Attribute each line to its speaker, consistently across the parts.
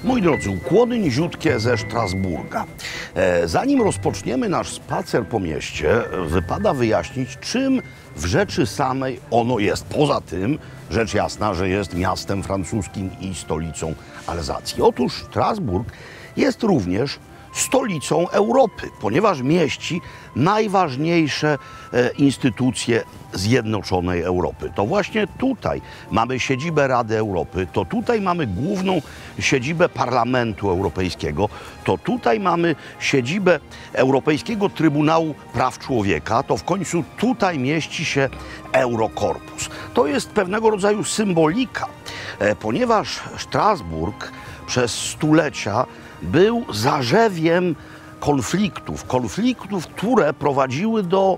Speaker 1: Moi drodzy, ukłony niziutkie ze Strasburga. Zanim rozpoczniemy nasz spacer po mieście, wypada wyjaśnić, czym w rzeczy samej ono jest. Poza tym, rzecz jasna, że jest miastem francuskim i stolicą Alzacji. Otóż Strasburg jest również stolicą Europy, ponieważ mieści najważniejsze instytucje Zjednoczonej Europy. To właśnie tutaj mamy siedzibę Rady Europy, to tutaj mamy główną siedzibę Parlamentu Europejskiego, to tutaj mamy siedzibę Europejskiego Trybunału Praw Człowieka, to w końcu tutaj mieści się Eurokorpus. To jest pewnego rodzaju symbolika, ponieważ Strasburg przez stulecia był zarzewiem konfliktów, które prowadziły do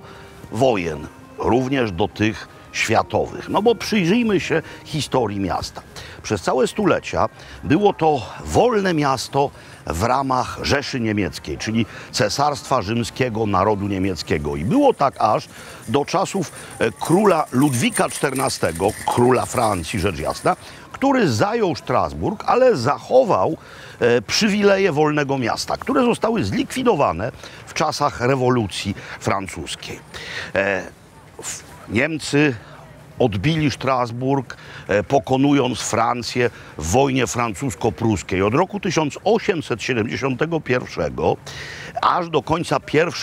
Speaker 1: wojen, również do tych światowych. No bo przyjrzyjmy się historii miasta. Przez całe stulecia było to wolne miasto w ramach Rzeszy Niemieckiej, czyli Cesarstwa Rzymskiego Narodu Niemieckiego. I było tak aż do czasów króla Ludwika XIV, króla Francji, rzecz jasna, który zajął Strasburg, ale zachował przywileje wolnego miasta, które zostały zlikwidowane w czasach rewolucji francuskiej. Niemcy odbili Strasburg, pokonując Francję w wojnie francusko-pruskiej. Od roku 1871 aż do końca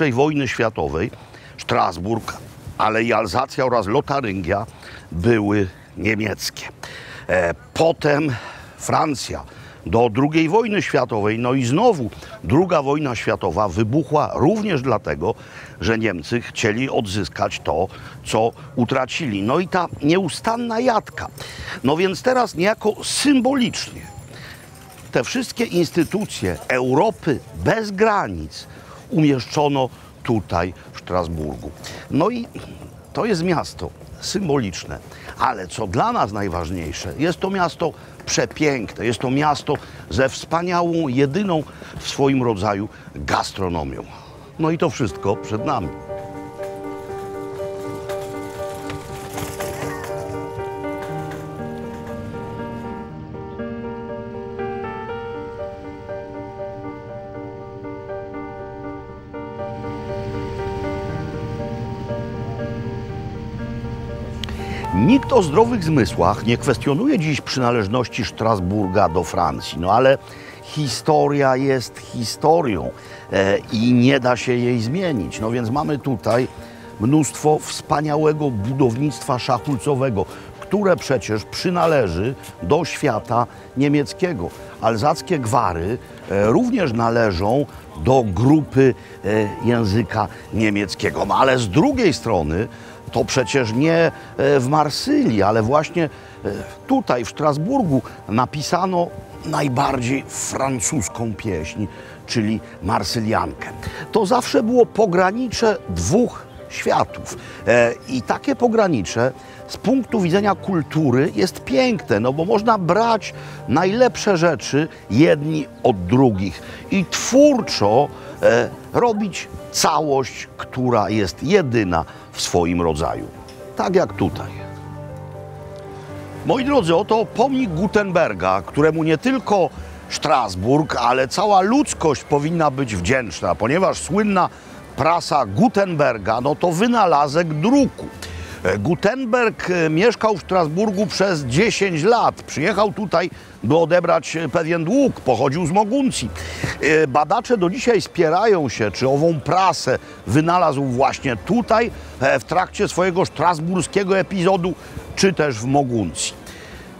Speaker 1: I wojny światowej Strasburg, ale i Alzacja oraz Lotaryngia były niemieckie. Potem Francja do II wojny światowej, no i znowu II wojna światowa wybuchła również dlatego, że Niemcy chcieli odzyskać to, co utracili. No i ta nieustanna jatka. No więc teraz niejako symbolicznie te wszystkie instytucje Europy bez granic umieszczono tutaj w Strasburgu. No i to jest miasto symboliczne, ale co dla nas najważniejsze, jest to miasto przepiękne, jest to miasto ze wspaniałą, jedyną w swoim rodzaju gastronomią. No i to wszystko przed nami. Nikt o zdrowych zmysłach nie kwestionuje dziś przynależności Strasburga do Francji, no ale historia jest historią i nie da się jej zmienić. No więc mamy tutaj mnóstwo wspaniałego budownictwa szachulcowego, które przecież przynależy do świata niemieckiego. Alzackie gwary również należą do grupy języka niemieckiego. No ale z drugiej strony to przecież nie w Marsylii, ale właśnie tutaj w Strasburgu napisano najbardziej francuską pieśń, czyli Marsyliankę. To zawsze było pogranicze dwóch światów. I takie pogranicze z punktu widzenia kultury jest piękne, no bo można brać najlepsze rzeczy jedni od drugich i twórczo robić całość, która jest jedyna w swoim rodzaju. Tak jak tutaj. Moi drodzy, oto pomnik Gutenberga, któremu nie tylko Strasburg, ale cała ludzkość powinna być wdzięczna, ponieważ słynna prasa Gutenberga, no to wynalazek druku. Gutenberg mieszkał w Strasburgu przez 10 lat. Przyjechał tutaj, by odebrać pewien dług. Pochodził z Moguncji. Badacze do dzisiaj spierają się, czy ową prasę wynalazł właśnie tutaj, w trakcie swojego strasburskiego epizodu, czy też w Moguncji.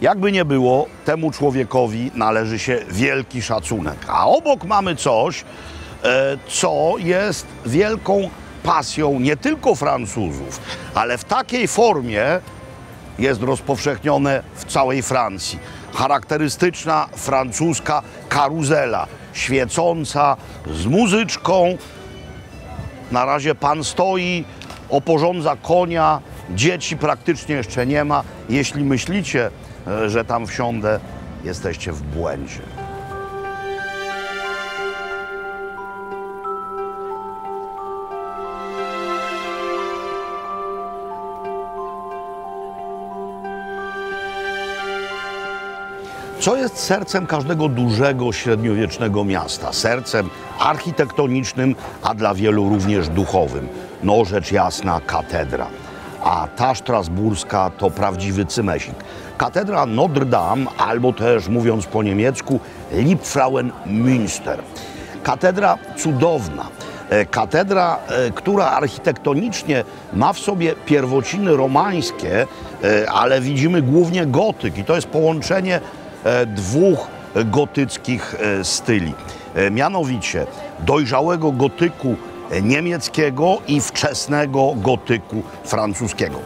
Speaker 1: Jakby nie było, temu człowiekowi należy się wielki szacunek. A obok mamy coś, co jest wielką pasją nie tylko Francuzów, ale w takiej formie jest rozpowszechnione w całej Francji. Charakterystyczna francuska karuzela, świecąca, z muzyczką. Na razie pan stoi, oporządza konia, dzieci praktycznie jeszcze nie ma. Jeśli myślicie, że tam wsiądę, jesteście w błędzie. co jest sercem każdego dużego, średniowiecznego miasta. Sercem architektonicznym, a dla wielu również duchowym. No rzecz jasna, katedra. A ta strasburska to prawdziwy cymesik. Katedra Notre Dame, albo też mówiąc po niemiecku Liebfrauenmünster. Katedra cudowna. Katedra, która architektonicznie ma w sobie pierwociny romańskie, ale widzimy głównie gotyk i to jest połączenie dwóch gotyckich styli. Mianowicie dojrzałego gotyku niemieckiego i wczesnego gotyku francuskiego.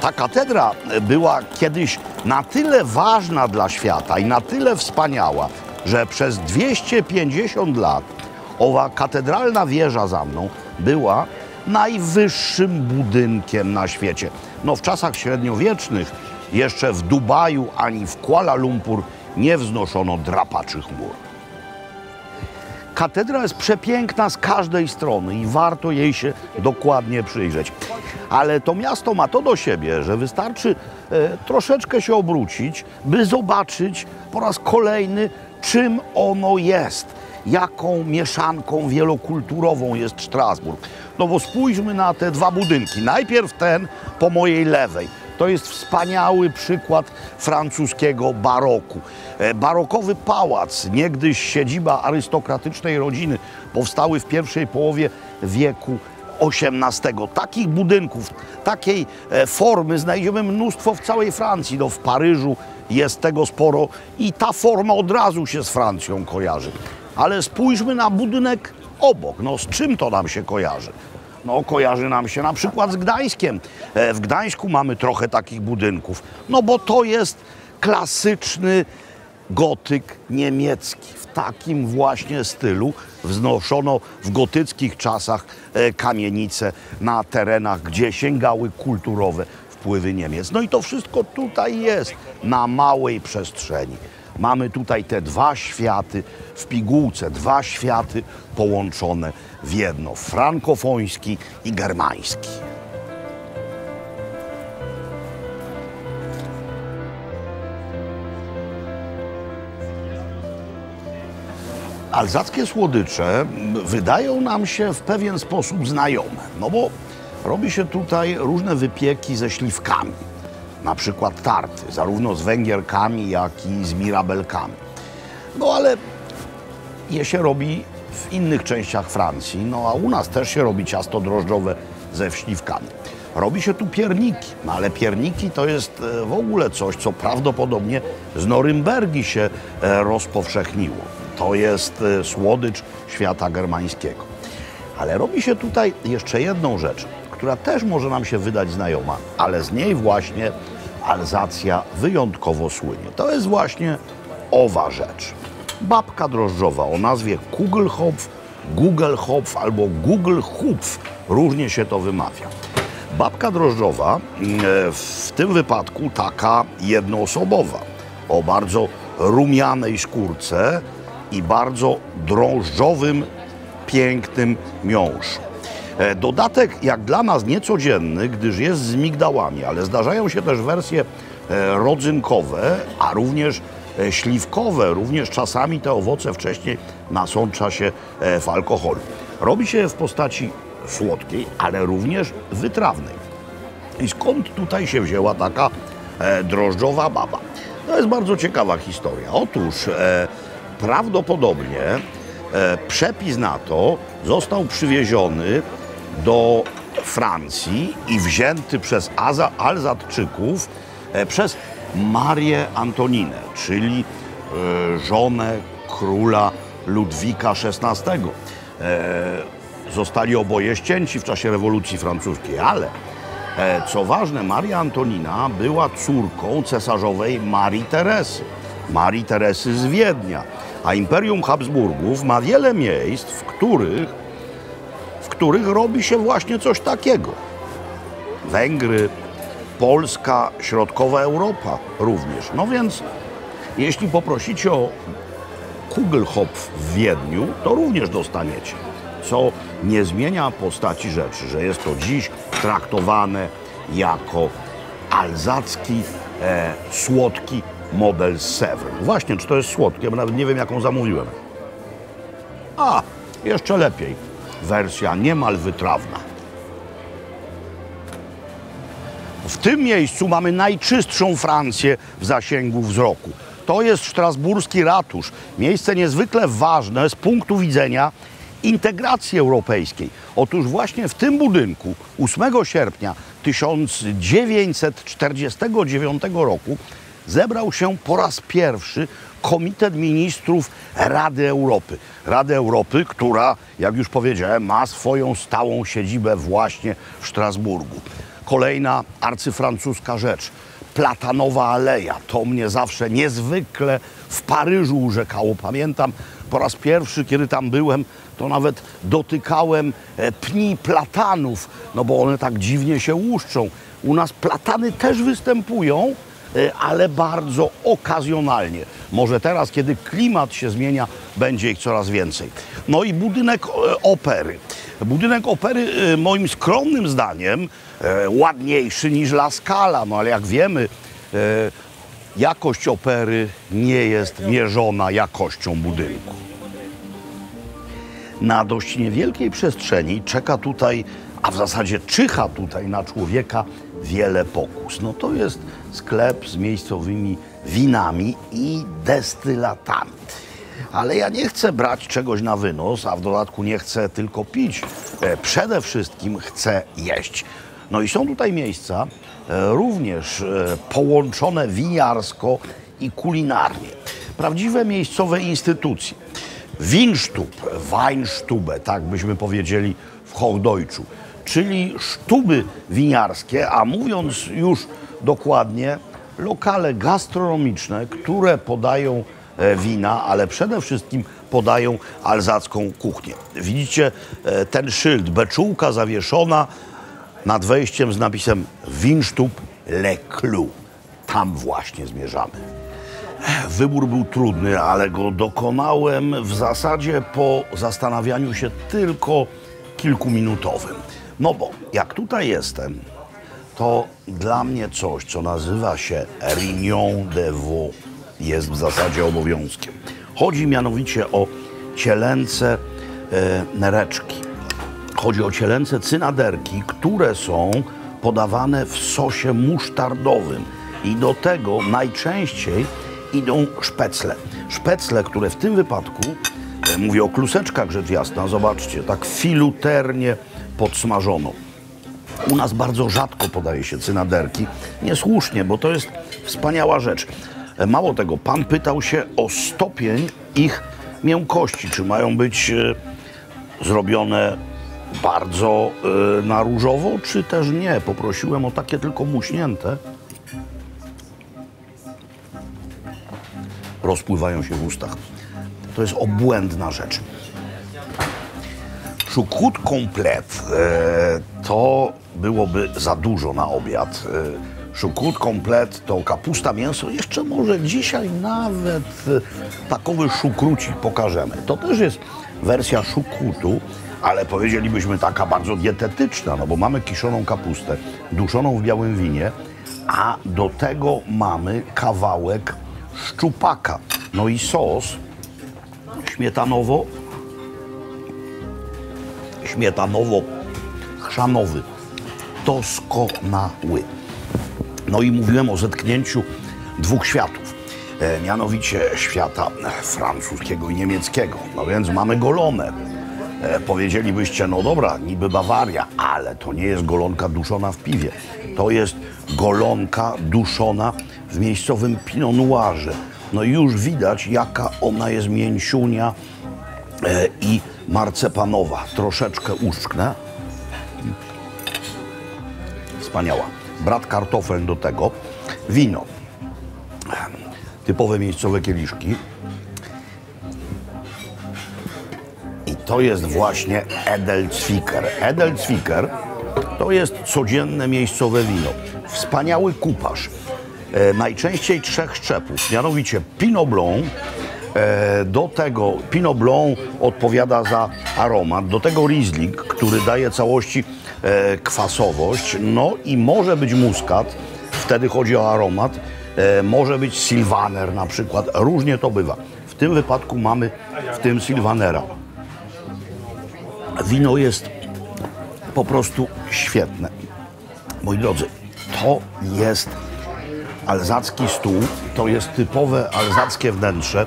Speaker 1: Ta katedra była kiedyś na tyle ważna dla świata i na tyle wspaniała, że przez 250 lat owa katedralna wieża za mną była najwyższym budynkiem na świecie. No w czasach średniowiecznych jeszcze w Dubaju ani w Kuala Lumpur nie wznoszono drapaczych mur. Katedra jest przepiękna z każdej strony i warto jej się dokładnie przyjrzeć. Ale to miasto ma to do siebie, że wystarczy troszeczkę się obrócić, by zobaczyć po raz kolejny, czym ono jest. Jaką mieszanką wielokulturową jest Strasburg. No bo spójrzmy na te dwa budynki. Najpierw ten po mojej lewej. To jest wspaniały przykład francuskiego baroku. Barokowy pałac, niegdyś siedziba arystokratycznej rodziny, powstały w pierwszej połowie wieku XVIII. Takich budynków, takiej formy znajdziemy mnóstwo w całej Francji. No w Paryżu jest tego sporo i ta forma od razu się z Francją kojarzy. Ale spójrzmy na budynek obok. No z czym to nam się kojarzy? No kojarzy nam się na przykład z Gdańskiem. W Gdańsku mamy trochę takich budynków. No bo to jest klasyczny gotyk niemiecki. W takim właśnie stylu wznoszono w gotyckich czasach kamienice na terenach, gdzie sięgały kulturowe wpływy Niemiec. No i to wszystko tutaj jest na małej przestrzeni. Mamy tutaj te dwa światy w pigułce, dwa światy połączone w jedno, frankofoński i germański. Alzackie słodycze wydają nam się w pewien sposób znajome, no bo robi się tutaj różne wypieki ze śliwkami. Na przykład tarty, zarówno z węgierkami, jak i z mirabelkami. No ale je się robi w innych częściach Francji, no a u nas też się robi ciasto drożdżowe ze śliwkami. Robi się tu pierniki, no ale pierniki to jest w ogóle coś, co prawdopodobnie z Norymbergi się rozpowszechniło. To jest słodycz świata germańskiego. Ale robi się tutaj jeszcze jedną rzecz, która też może nam się wydać znajoma, ale z niej właśnie Alzacja wyjątkowo słynie. To jest właśnie owa rzecz. Babka drożdżowa o nazwie Kugelhopf, Gugelhopf albo Gugelhupf. Różnie się to wymawia. Babka drożdżowa w tym wypadku taka jednoosobowa, o bardzo rumianej skórce i bardzo drożdżowym, pięknym miąższu. Dodatek jak dla nas niecodzienny, gdyż jest z migdałami, ale zdarzają się też wersje rodzynkowe, a również śliwkowe. Również czasami te owoce wcześniej nasącza się w alkoholu. Robi się w postaci słodkiej, ale również wytrawnej. I skąd tutaj się wzięła taka drożdżowa baba? To jest bardzo ciekawa historia. Otóż prawdopodobnie przepis na to został przywieziony do Francji i wzięty przez Alzatczyków przez Marię Antoninę, czyli żonę króla Ludwika XVI. Zostali oboje ścięci w czasie rewolucji francuskiej, ale co ważne, Maria Antonina była córką cesarzowej Marii Teresy. Marii Teresy z Wiednia. A Imperium Habsburgów ma wiele miejsc, w których robi się właśnie coś takiego. Węgry, Polska, środkowa Europa również. No więc jeśli poprosicie o Kugelhopf w Wiedniu, to również dostaniecie. Co nie zmienia postaci rzeczy, że jest to dziś traktowane jako alzacki, słodki model z Sèvres. Właśnie, czy to jest słodkie, bo nawet nie wiem, jaką zamówiłem. A, jeszcze lepiej. Wersja niemal wytrawna. W tym miejscu mamy najczystszą Francję w zasięgu wzroku. To jest strasburski ratusz. Miejsce niezwykle ważne z punktu widzenia integracji europejskiej. Otóż właśnie w tym budynku 8 sierpnia 1949 roku zebrał się po raz pierwszy Komitet Ministrów Rady Europy. Rady Europy, która, jak już powiedziałem, ma swoją stałą siedzibę właśnie w Strasburgu. Kolejna arcyfrancuska rzecz. Platanowa Aleja. To mnie zawsze niezwykle w Paryżu urzekało. Pamiętam po raz pierwszy, kiedy tam byłem, to nawet dotykałem pni platanów, no bo one tak dziwnie się łuszczą. U nas platany też występują, ale bardzo okazjonalnie. Może teraz, kiedy klimat się zmienia, będzie ich coraz więcej. No i budynek opery. Budynek opery, moim skromnym zdaniem, ładniejszy niż La Scala, no ale jak wiemy, jakość opery nie jest mierzona jakością budynku. Na dość niewielkiej przestrzeni czeka tutaj, a w zasadzie czyha tutaj na człowieka wiele pokus. No to jest sklep z miejscowymi winami i destylatami. Ale ja nie chcę brać czegoś na wynos, a w dodatku nie chcę tylko pić. Przede wszystkim chcę jeść. No i są tutaj miejsca również połączone winiarsko i kulinarnie. Prawdziwe miejscowe instytucje. Weinstube, tak byśmy powiedzieli w Hochdeutschu, czyli sztuby winiarskie, a mówiąc już dokładnie, lokale gastronomiczne, które podają wina, ale przede wszystkim podają alzacką kuchnię. Widzicie ten szyld, beczułka zawieszona nad wejściem z napisem Weinstube Le Clos. Tam właśnie zmierzamy. Wybór był trudny, ale go dokonałem w zasadzie po zastanawianiu się tylko kilkuminutowym. No bo jak tutaj jestem, to dla mnie coś, co nazywa się Rignon de Veau, jest w zasadzie obowiązkiem. Chodzi mianowicie o cielęce nereczki. Chodzi o cielęce cynaderki, które są podawane w sosie musztardowym. I do tego najczęściej idą szpecle. Szpecle, które w tym wypadku, mówię o kluseczkach rzecz jasna, zobaczcie, tak filuternie podsmażono. U nas bardzo rzadko podaje się cynaderki. Niesłusznie, bo to jest wspaniała rzecz. Mało tego, pan pytał się o stopień ich miękkości. Czy mają być zrobione bardzo na różowo, czy też nie. Poprosiłem o takie tylko muśnięte. Rozpływają się w ustach. To jest obłędna rzecz. Choucroute complète to byłoby za dużo na obiad. Choucroute complète to kapusta, mięso. Jeszcze może dzisiaj nawet takowy choucroucik pokażemy. To też jest wersja choucroutu, ale powiedzielibyśmy taka bardzo dietetyczna, no bo mamy kiszoną kapustę, duszoną w białym winie, a do tego mamy kawałek szczupaka. No i sos śmietanowo-chrzanowy. Doskonały. No i mówiłem o zetknięciu dwóch światów, mianowicie świata francuskiego i niemieckiego. No więc mamy golonę. Powiedzielibyście, no dobra, niby Bawaria, ale to nie jest golonka duszona w piwie. To jest golonka duszona w miejscowym Pinot Noirze. No i już widać, jaka ona jest mięciunia i marcepanowa. Troszeczkę uszczknę. Wspaniała. Brat kartofel do tego. Wino. Typowe miejscowe kieliszki. I to jest właśnie Edelzwicker. Edelzwicker to jest codzienne miejscowe wino. Wspaniały kuparz. Najczęściej 3 szczepów, mianowicie Pinot Blanc. Do tego Pinot Blanc odpowiada za aromat, do tego Riesling, który daje całości kwasowość, no i może być muskat, wtedy chodzi o aromat, może być Sylvaner na przykład, różnie to bywa. W tym wypadku mamy w tym Sylvanera. Wino jest po prostu świetne. Moi drodzy, to jest alzacki stół, to jest typowe alzackie wnętrze.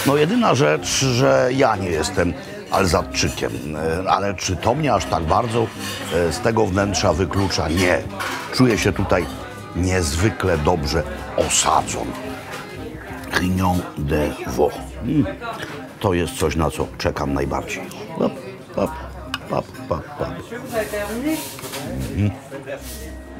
Speaker 1: No jedyna rzecz, że ja nie jestem Alzatczykiem, ale czy to mnie aż tak bardzo z tego wnętrza wyklucza? Nie. Czuję się tutaj niezwykle dobrze osadzony. Grignon de Vaux. To jest coś, na co czekam najbardziej. Pap, pap, pap, pap, pap.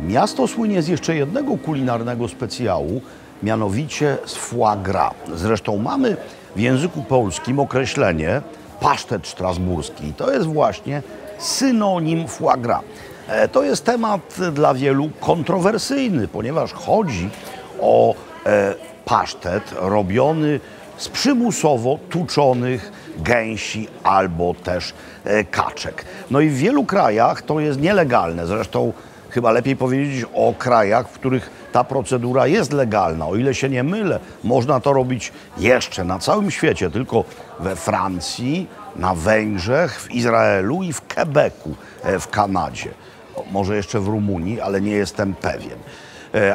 Speaker 1: Miasto słynie z jeszcze jednego kulinarnego specjału, mianowicie z foie gras. Zresztą mamy w języku polskim określenie pasztet strasburski. To jest właśnie synonim foie gras. To jest temat dla wielu kontrowersyjny, ponieważ chodzi o pasztet robiony z przymusowo tuczonych gęsi albo też kaczek. No i w wielu krajach to jest nielegalne. Zresztą chyba lepiej powiedzieć o krajach, w których ta procedura jest legalna. O ile się nie mylę, można to robić jeszcze na całym świecie, tylko we Francji, na Węgrzech, w Izraelu i w Quebecu w Kanadzie. Może jeszcze w Rumunii, ale nie jestem pewien.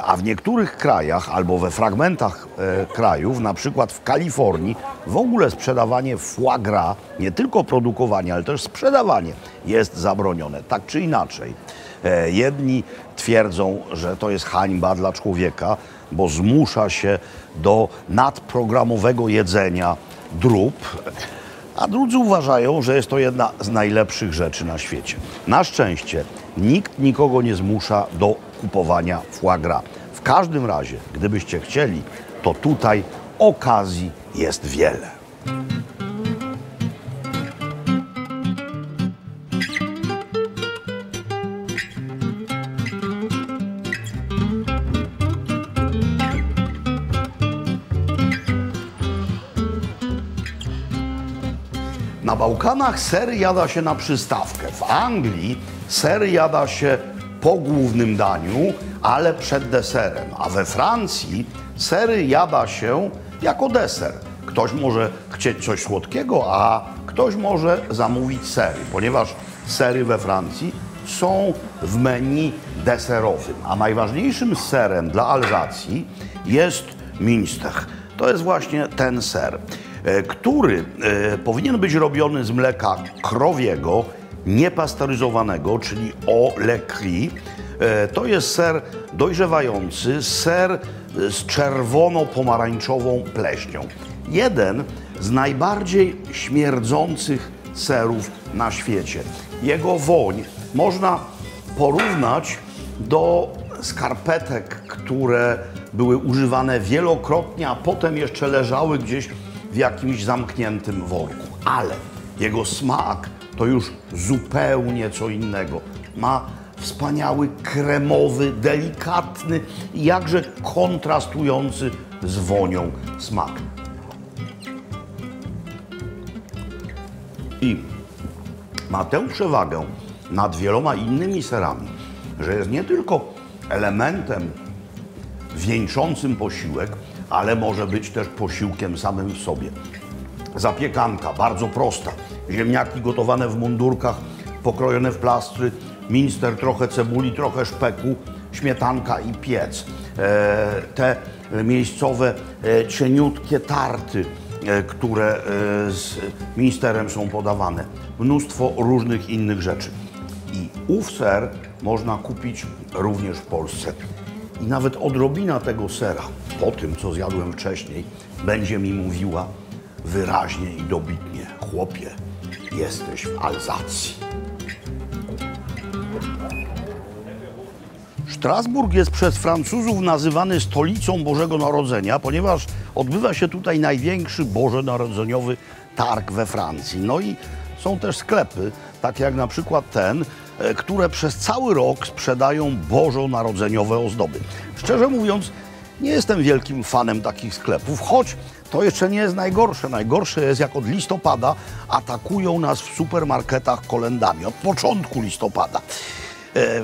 Speaker 1: A w niektórych krajach albo we fragmentach krajów, na przykład w Kalifornii, w ogóle sprzedawanie foie gras, nie tylko produkowanie, ale też sprzedawanie jest zabronione. Tak czy inaczej, jedni twierdzą, że to jest hańba dla człowieka, bo zmusza się do nadprogramowego jedzenia drób, a drudzy uważają, że jest to jedna z najlepszych rzeczy na świecie. Na szczęście nikt nikogo nie zmusza do kupowania foie gras. W każdym razie, gdybyście chcieli, to tutaj okazji jest wiele. Na Bałkanach sery jada się na przystawkę. W Anglii sery jada się po głównym daniu, ale przed deserem. A we Francji sery jada się jako deser. Ktoś może chcieć coś słodkiego, a ktoś może zamówić sery, ponieważ sery we Francji są w menu deserowym. A najważniejszym serem dla Alzacji jest Münster. To jest właśnie ten ser, który powinien być robiony z mleka krowiego, niepasteryzowanego, czyli au lait cru. To jest ser dojrzewający, ser z czerwono-pomarańczową pleśnią. Jeden z najbardziej śmierdzących serów na świecie. Jego woń można porównać do skarpetek, które były używane wielokrotnie, a potem jeszcze leżały gdzieś w jakimś zamkniętym worku. Ale jego smak to już zupełnie co innego. Ma wspaniały, kremowy, delikatny i jakże kontrastujący z wonią smak. I ma tę przewagę nad wieloma innymi serami, że jest nie tylko elementem wieńczącym posiłek, ale może być też posiłkiem samym w sobie. Zapiekanka, bardzo prosta. Ziemniaki gotowane w mundurkach, pokrojone w plastry, minster, trochę cebuli, trochę szpeku, śmietanka i piec. Te miejscowe cieniutkie tarty, które z minsterem są podawane. Mnóstwo różnych innych rzeczy. I ów ser można kupić również w Polsce. I nawet odrobina tego sera, po tym, co zjadłem wcześniej, będzie mi mówiła wyraźnie i dobitnie: chłopie, jesteś w Alzacji. Strasburg jest przez Francuzów nazywany stolicą Bożego Narodzenia, ponieważ odbywa się tutaj największy bożonarodzeniowy targ we Francji. No i są też sklepy, takie jak na przykład ten, które przez cały rok sprzedają bożonarodzeniowe ozdoby. Szczerze mówiąc, nie jestem wielkim fanem takich sklepów, choć to jeszcze nie jest najgorsze. Najgorsze jest, jak od listopada atakują nas w supermarketach kolendami. Od początku listopada.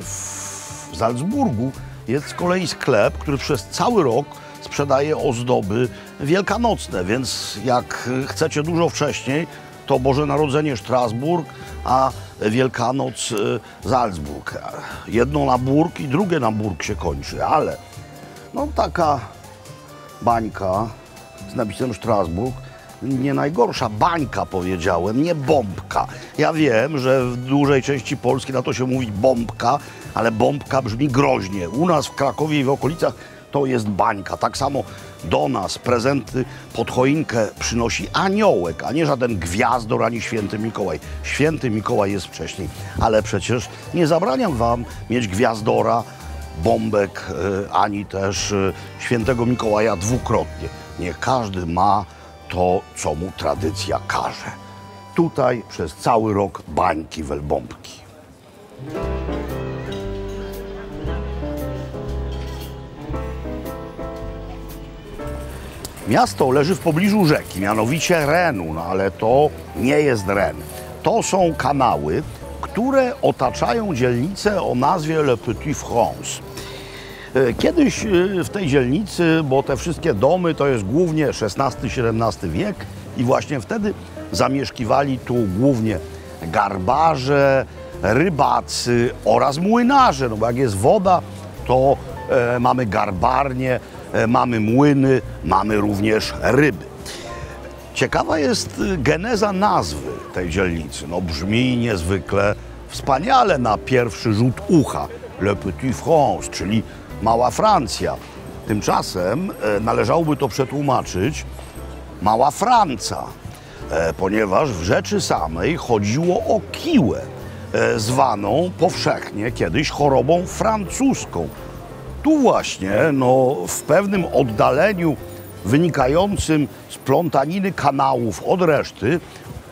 Speaker 1: W Salzburgu jest z kolei sklep, który przez cały rok sprzedaje ozdoby wielkanocne, więc jak chcecie dużo wcześniej, to Boże Narodzenie Strasburg, a Wielkanoc Salzburg. Jedno na Burg i drugie na Burg się kończy, ale no taka bańka z napisem Strasburg, nie najgorsza bańka, powiedziałem, nie bombka. Ja wiem, że w dużej części Polski na to się mówi bombka, ale bombka brzmi groźnie. U nas w Krakowie i w okolicach to jest bańka. Tak samo do nas prezenty pod choinkę przynosi aniołek, a nie żaden gwiazdor ani święty Mikołaj. Święty Mikołaj jest wcześniej, ale przecież nie zabraniam wam mieć gwiazdora, bombek, ani też świętego Mikołaja dwukrotnie. Niech każdy ma to, co mu tradycja każe. Tutaj przez cały rok bańki, welbombki. Miasto leży w pobliżu rzeki, mianowicie Renu, no ale to nie jest Ren. To są kanały, które otaczają dzielnicę o nazwie Le Petit France. Kiedyś w tej dzielnicy, bo te wszystkie domy to jest głównie XVI-XVII wiek i właśnie wtedy zamieszkiwali tu głównie garbarze, rybacy oraz młynarze, no bo jak jest woda, to mamy garbarnie, mamy młyny, mamy również ryby. Ciekawa jest geneza nazwy tej dzielnicy. No brzmi niezwykle wspaniale na pierwszy rzut ucha. Le Petit France, czyli Mała Francja. Tymczasem należałoby to przetłumaczyć Mała Franca, ponieważ w rzeczy samej chodziło o kiłę, zwaną powszechnie kiedyś chorobą francuską. Tu właśnie, no, w pewnym oddaleniu wynikającym z plątaniny kanałów od reszty,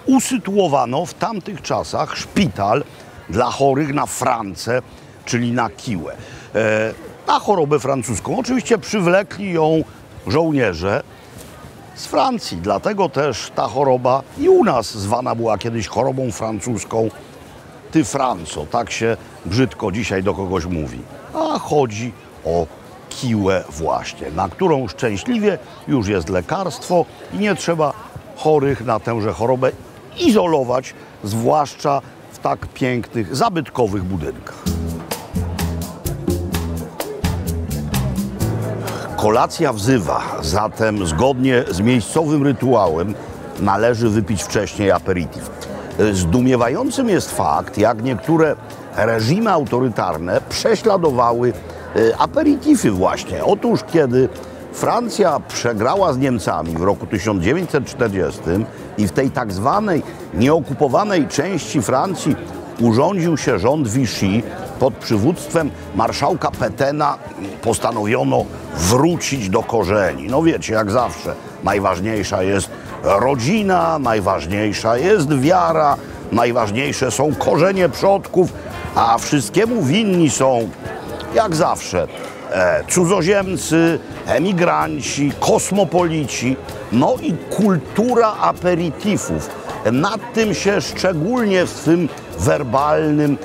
Speaker 1: usytuowano w tamtych czasach szpital dla chorych na francę, czyli na kiłę. Na chorobę francuską. Oczywiście przywlekli ją żołnierze z Francji, dlatego też ta choroba i u nas zwana była kiedyś chorobą francuską. Ty Franco, tak się brzydko dzisiaj do kogoś mówi. A chodzi o kiłę właśnie, na którą szczęśliwie już jest lekarstwo i nie trzeba chorych na tęże chorobę izolować, zwłaszcza w tak pięknych, zabytkowych budynkach. Kolacja wzywa, zatem zgodnie z miejscowym rytuałem należy wypić wcześniej aperitif. Zdumiewającym jest fakt, jak niektóre reżimy autorytarne prześladowały aperitify właśnie. Otóż kiedy Francja przegrała z Niemcami w roku 1940 i w tej tak zwanej nieokupowanej części Francji urządził się rząd Vichy, pod przywództwem marszałka Pétaina postanowiono wrócić do korzeni. No wiecie, jak zawsze, najważniejsza jest rodzina, najważniejsza jest wiara, najważniejsze są korzenie przodków, a wszystkiemu winni są, jak zawsze, cudzoziemcy, emigranci, kosmopolici, no i kultura aperitifów. Nad tym się szczególnie w swym werbalnym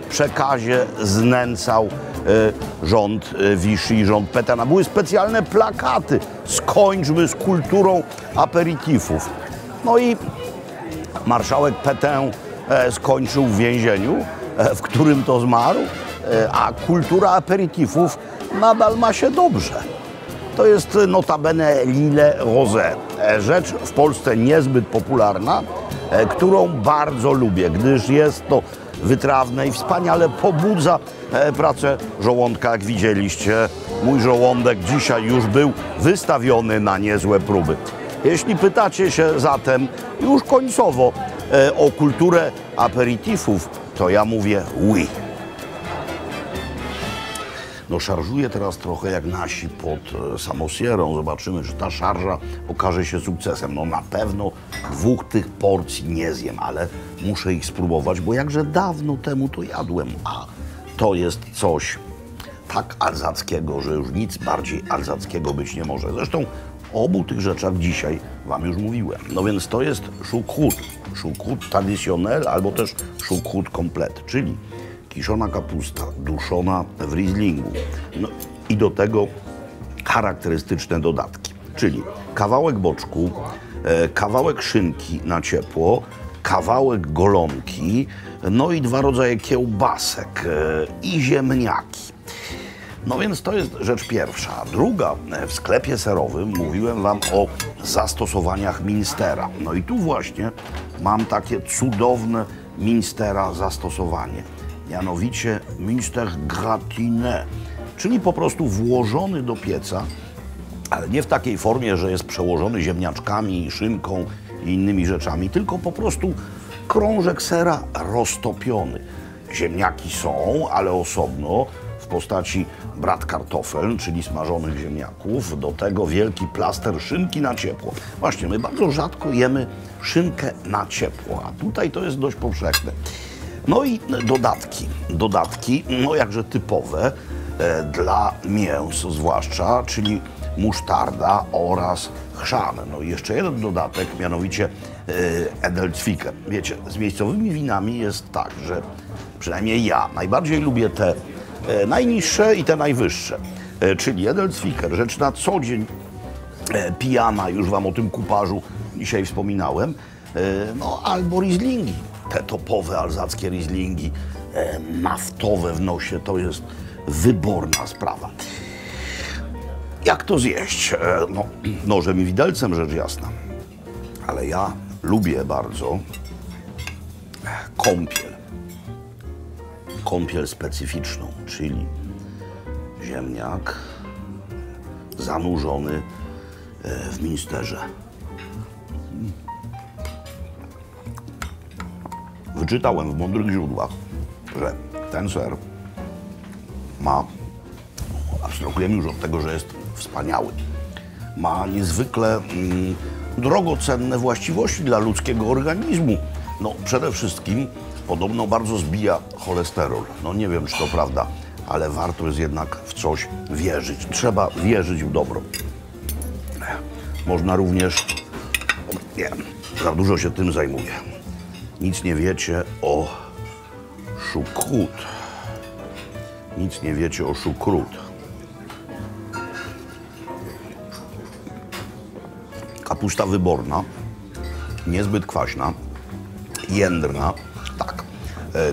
Speaker 1: przekazie znęcał rząd Vichy, rząd Pétaina. Były specjalne plakaty: skończmy z kulturą aperitifów. No i marszałek Pétain skończył w więzieniu, w którym to zmarł, a kultura aperitifów nadal ma się dobrze. To jest notabene Lillet Rosé, rzecz w Polsce niezbyt popularna, którą bardzo lubię, gdyż jest to wytrawne i wspaniale pobudza pracę żołądka. Jak widzieliście, mój żołądek dzisiaj już był wystawiony na niezłe próby. Jeśli pytacie się zatem już końcowo o kulturę aperitifów, to ja mówię oui. No szarżuję teraz trochę jak nasi pod Samosierą. Zobaczymy, czy ta szarża okaże się sukcesem. No na pewno 2 tych porcji nie zjem, ale muszę ich spróbować, bo jakże dawno temu to jadłem. A to jest coś tak alzackiego, że już nic bardziej alzackiego być nie może. Zresztą o obu tych rzeczach dzisiaj wam już mówiłem. No więc to jest choucroute. Choucroute traditionnel albo też choucroute complète, czyli kiszona kapusta, duszona w Rieslingu. No i do tego charakterystyczne dodatki, czyli kawałek boczku, kawałek szynki na ciepło, kawałek golonki, no i 2 rodzaje kiełbasek i ziemniaki. No więc to jest rzecz pierwsza. Druga, w sklepie serowym mówiłem wam o zastosowaniach Minstera. No i tu właśnie mam takie cudowne Minstera zastosowanie. Mianowicie Minster gratiné, czyli po prostu włożony do pieca, ale nie w takiej formie, że jest przełożony ziemniaczkami, szynką i innymi rzeczami, tylko po prostu krążek sera roztopiony. Ziemniaki są, ale osobno, w postaci bratkartofel, czyli smażonych ziemniaków, do tego wielki plaster szynki na ciepło. Właśnie, my bardzo rzadko jemy szynkę na ciepło, a tutaj to jest dość powszechne. No i dodatki, no jakże typowe dla mięs zwłaszcza, czyli musztarda oraz chrzan. No i jeszcze jeden dodatek, mianowicie Edelzwicker. Wiecie, z miejscowymi winami jest tak, że przynajmniej ja najbardziej lubię te najniższe i te najwyższe, czyli Edelzwicker, rzecz na co dzień pijana, już wam o tym kuparzu dzisiaj wspominałem, no albo Rieslingi, te topowe alzackie Rieslingi, naftowe w nosie, to jest wyborna sprawa. Jak to zjeść? No, nożem i widelcem, rzecz jasna, ale ja lubię bardzo kąpiel specyficzną, czyli ziemniak zanurzony w minsterze. Wyczytałem w mądrych źródłach, że ten ser ma, abstrahujemy już od tego, że jest wspaniały, ma niezwykle drogocenne właściwości dla ludzkiego organizmu. No przede wszystkim podobno bardzo zbija cholesterol. No nie wiem, czy to prawda, ale warto jest jednak w coś wierzyć. Trzeba wierzyć w dobro. Można również... Nie, za dużo się tym zajmuję. Nic nie wiecie o szukrut. Nic nie wiecie o szukrut. Kapusta wyborna, niezbyt kwaśna, jędrna. Tak,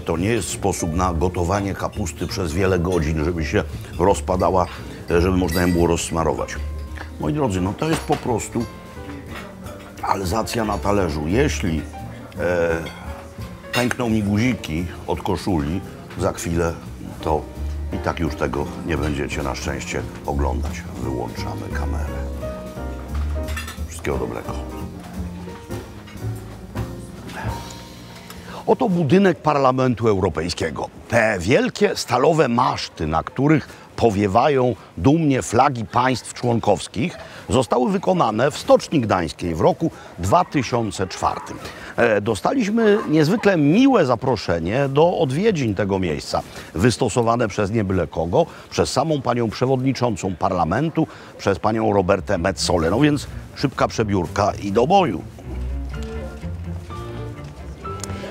Speaker 1: to nie jest sposób na gotowanie kapusty przez wiele godzin, żeby się rozpadała, żeby można ją było rozsmarować. Moi drodzy, no to jest po prostu Alzacja na talerzu. Jeśli pękną mi guziki od koszuli za chwilę, to i tak już tego nie będziecie na szczęście oglądać. Wyłączamy kamerę. Wszystkiego dobrego. Oto budynek Parlamentu Europejskiego. Te wielkie stalowe maszty, na których powiewają dumnie flagi państw członkowskich, zostały wykonane w Stoczni Gdańskiej w roku 2004. Dostaliśmy niezwykle miłe zaproszenie do odwiedzin tego miejsca, wystosowane przez nie byle kogo, przez samą panią przewodniczącą parlamentu, przez panią Robertę Metsolę. No więc szybka przebiórka i do boju.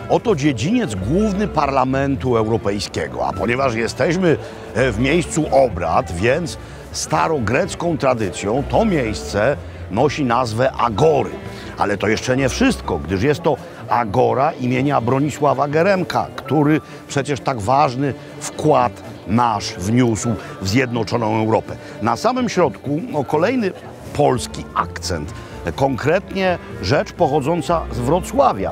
Speaker 1: Oto dziedziniec główny Parlamentu Europejskiego, a ponieważ jesteśmy w miejscu obrad, więc starogrecką tradycją to miejsce nosi nazwę Agory. Ale to jeszcze nie wszystko, gdyż jest to Agora imienia Bronisława Geremka, który przecież tak ważny wkład nasz wniósł w zjednoczoną Europę. Na samym środku kolejny polski akcent, konkretnie rzecz pochodząca z Wrocławia.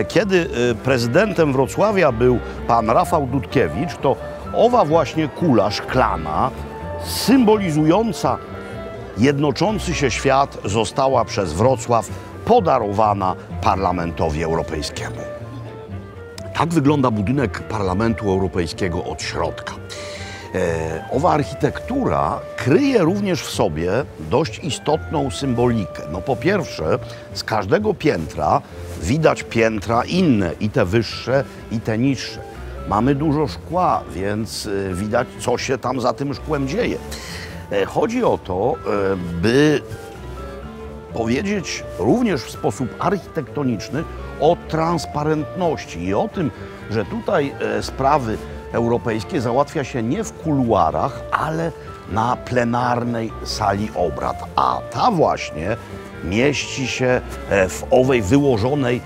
Speaker 1: Kiedy prezydentem Wrocławia był pan Rafał Dudkiewicz, to owa właśnie kula szklana, symbolizująca jednoczący się świat, została przez Wrocław podarowana Parlamentowi Europejskiemu. Tak wygląda budynek Parlamentu Europejskiego od środka. Owa architektura kryje również w sobie dość istotną symbolikę. No po pierwsze, z każdego piętra widać piętra inne, i te wyższe, i te niższe. Mamy dużo szkła, więc widać, co się tam za tym szkłem dzieje. Chodzi o to, by powiedzieć również w sposób architektoniczny o transparentności i o tym, że tutaj sprawy europejskie załatwia się nie w kuluarach, ale na plenarnej sali obrad. A ta właśnie mieści się w owej wyłożonej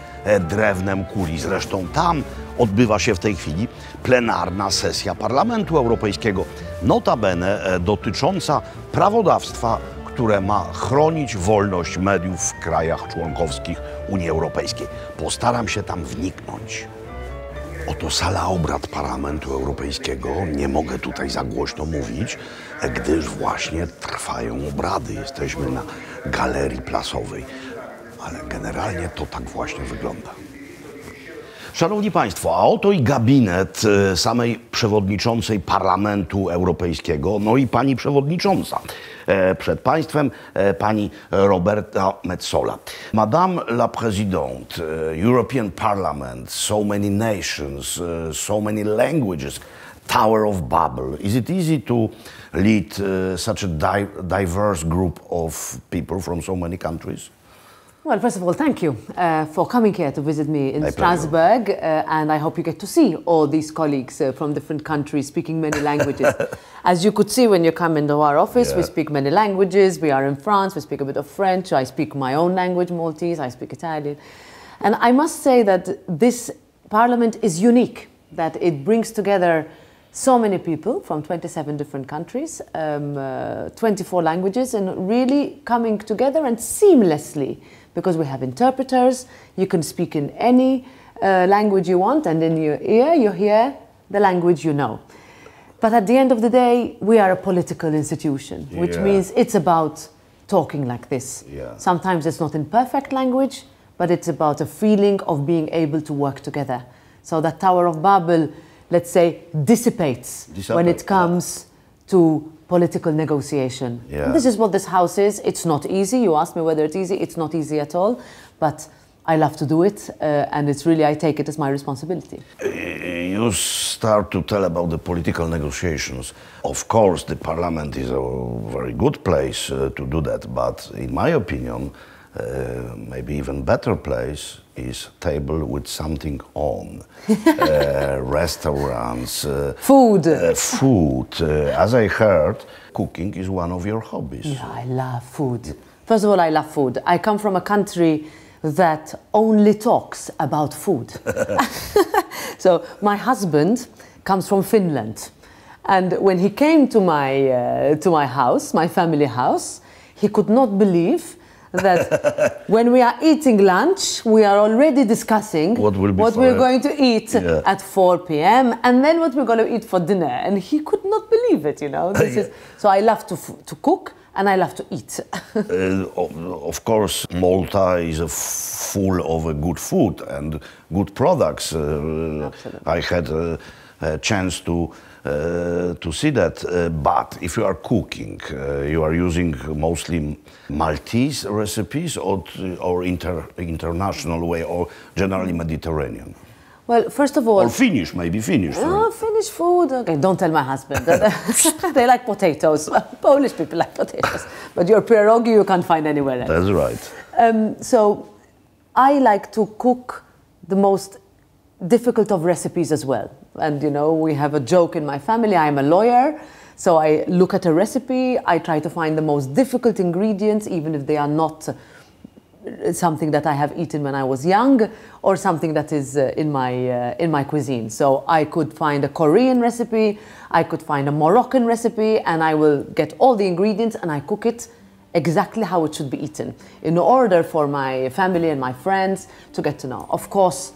Speaker 1: drewnem kuli. Zresztą tam odbywa się w tej chwili plenarna sesja Parlamentu Europejskiego, notabene dotycząca prawodawstwa, które ma chronić wolność mediów w krajach członkowskich Unii Europejskiej. Postaram się tam wniknąć. Oto sala obrad Parlamentu Europejskiego. Nie mogę tutaj za głośno mówić, gdyż właśnie trwają obrady. Jesteśmy na galerii plasowej, ale generalnie to tak właśnie wygląda. Szanowni Państwo, a oto i gabinet samej przewodniczącej Parlamentu Europejskiego, no i pani przewodnicząca. Przed Państwem pani Roberta Metsola. Madame la Présidente, European Parliament, so many nations, so many languages, Tower of Babel. Is it easy to lead such a diverse group of people from so many countries?
Speaker 2: Well, first of all, thank you for coming here to visit me in Strasbourg, and I hope you get to see all these colleagues from different countries speaking many languages. As you could see when you come into our office, we speak many languages. We are in France, we speak a bit of French. I speak my own language, Maltese, I speak Italian. And I must say that this parliament is unique, that it brings together so many people from 27 different countries, 24 languages, and really coming together and seamlessly, because we have interpreters, you can speak in any language you want, and in your ear you hear the language you know. But at the end of the day, we are a political institution, which means it's about talking like this. Sometimes it's not in perfect language, but it's about a feeling of being able to work together. So that Tower of Babel, let's say, dissipates when it comes to political negotiation. And this is what this house is. It's not easy. You asked me whether it's easy. It's not easy at all, but I love to do it, and it's really, I take it as my responsibility.
Speaker 1: You start to tell about the political negotiations. Of course, the parliament is a very good place to do that, but in my opinion, maybe even better place is table with something on. Restaurants.
Speaker 2: Food.
Speaker 1: Food. As I heard, cooking is one of your hobbies.
Speaker 2: Yeah, I love food. First of all, I love food. I come from a country that only talks about food. So my husband comes from Finland. And when he came to my house, my family house, he could not believe that when we are eating lunch, we are already discussing what we're going to eat at 4 p.m. and then what we're going to eat for dinner. And he could not believe it, you know. So I love to cook and I love to eat.
Speaker 1: Of course, Malta is full of good food and good products. I had a chance to see that, but if you are cooking, you are using mostly Maltese recipes or international way, or generally Mediterranean?
Speaker 2: Well, first of all...
Speaker 1: Or Finnish, maybe Finnish food.
Speaker 2: Oh, Finnish food. Okay, don't tell my husband. They like potatoes. Polish people like potatoes. But your pierogi you can't find anywhere else.
Speaker 1: That's right.
Speaker 2: So I like to cook the most difficult of recipes as well. And you know, we have a joke in my family. I'm a lawyer, so I look at a recipe, I try to find the most difficult ingredients, even if they are not something that I have eaten when I was young, or something that is in my cuisine. So I could find a Korean recipe, I could find a Moroccan recipe, and I will get all the ingredients and I cook it exactly how it should be eaten, in order for my family and my friends to get to know. Of course,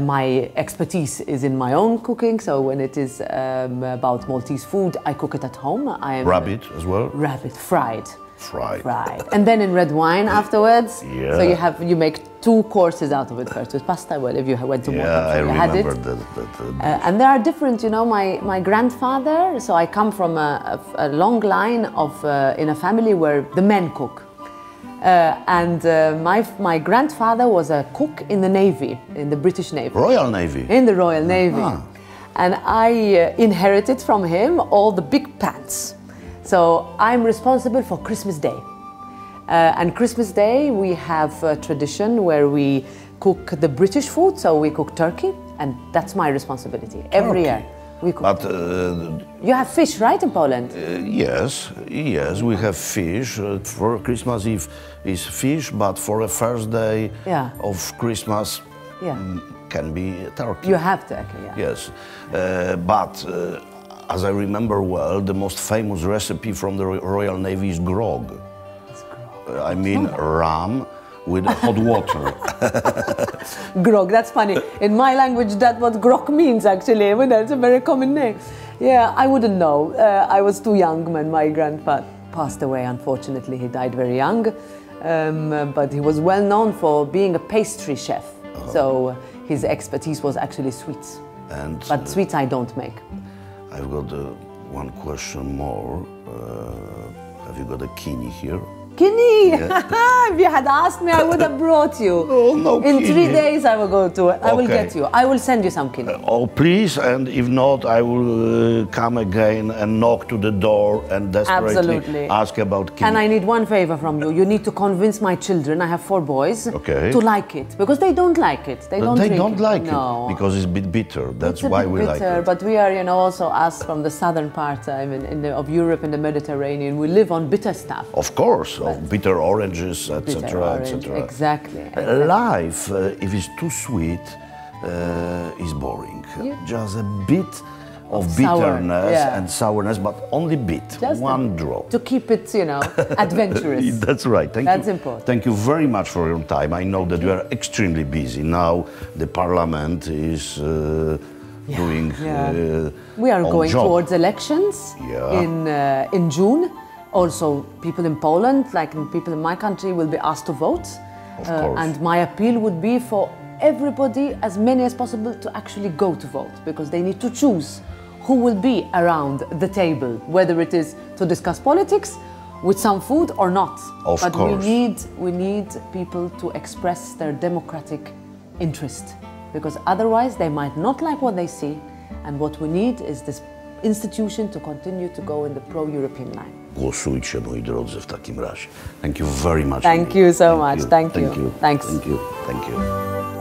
Speaker 2: my expertise is in my own cooking, so when it is about Maltese food, I cook it at home.
Speaker 1: Rabbit as well?
Speaker 2: Rabbit, fried.
Speaker 1: Fried.
Speaker 2: And then in red wine afterwards.
Speaker 1: Yeah.
Speaker 2: So you make 2 courses out of it first. With pasta, well, if you went to Malta, you had it.
Speaker 1: I remember that.
Speaker 2: And there are different, you know, my grandfather, so I come from a long line of, in a family where the men cook. My grandfather was a cook in the Navy, in the British Navy.
Speaker 1: Royal Navy?
Speaker 2: In the Royal Navy. And I inherited from him all the big pans. So I'm responsible for Christmas Day. And Christmas Day we have a tradition where we cook the British food, so we cook turkey, and that's my responsibility every year. We cook.
Speaker 1: But
Speaker 2: You have fish, right, in Poland?
Speaker 1: yes, we have fish. For Christmas Eve is fish, but for the first day of Christmas can be turkey.
Speaker 2: You have turkey, yeah.
Speaker 1: Yes, but as I remember well, the most famous recipe from the Royal Navy is grog. I mean rum with hot water.
Speaker 2: Grog, that's funny. In my language, that's what grog means, actually. But that's a very common name. Yeah, I wouldn't know. I was too young when my grandpa passed away, unfortunately. He died very young. But he was well known for being a pastry chef. So his expertise was actually sweets. But sweets I don't make.
Speaker 1: I've got one question more. Have you got a kidney here?
Speaker 2: Kidney! Yeah. If you had asked me, I would have brought you.
Speaker 1: Oh, no
Speaker 2: In
Speaker 1: kidney.
Speaker 2: 3 days, I will go to it. I will get you. I will send you some kidney.
Speaker 1: Oh, please, and if not, I will come again and knock to the door and desperately ask about kidney.
Speaker 2: And I need one favor from you. You need to convince my children, I have 4 boys, to like it. Because they don't like it. They don't
Speaker 1: like
Speaker 2: No.
Speaker 1: it because it's a bit bitter. That's why we like it.
Speaker 2: But we are, you know, also us from the southern part of Europe and the Mediterranean. We live on bitter stuff.
Speaker 1: Of course. Bitter oranges, etc., etc.
Speaker 2: Exactly.
Speaker 1: Life, if it's too sweet, is boring. Just a bit of bitterness and sourness, but only bit, just one drop.
Speaker 2: To keep it, you know, adventurous.
Speaker 1: That's right.
Speaker 2: That's important.
Speaker 1: Thank you very much for your time. I know that you are extremely busy. Now the Parliament is doing
Speaker 2: we are going towards elections in June. Also, people in Poland, like people in my country, will be asked to vote.
Speaker 1: Of course.
Speaker 2: And my appeal would be for everybody, as many as possible, to actually go to vote, because they need to choose who will be around the table, whether it is to discuss politics with some food or not.
Speaker 1: Of course.
Speaker 2: We need people to express their democratic interest, because otherwise they might not like what they see, and what we need is this institution to continue to go in the pro-European line.
Speaker 1: Głosujcie, moi drodzy, w takim razie. Thank you very much.
Speaker 2: Thank you so much. Thank you.
Speaker 1: Thank you.
Speaker 2: Thanks.
Speaker 1: Thank you. Thank you.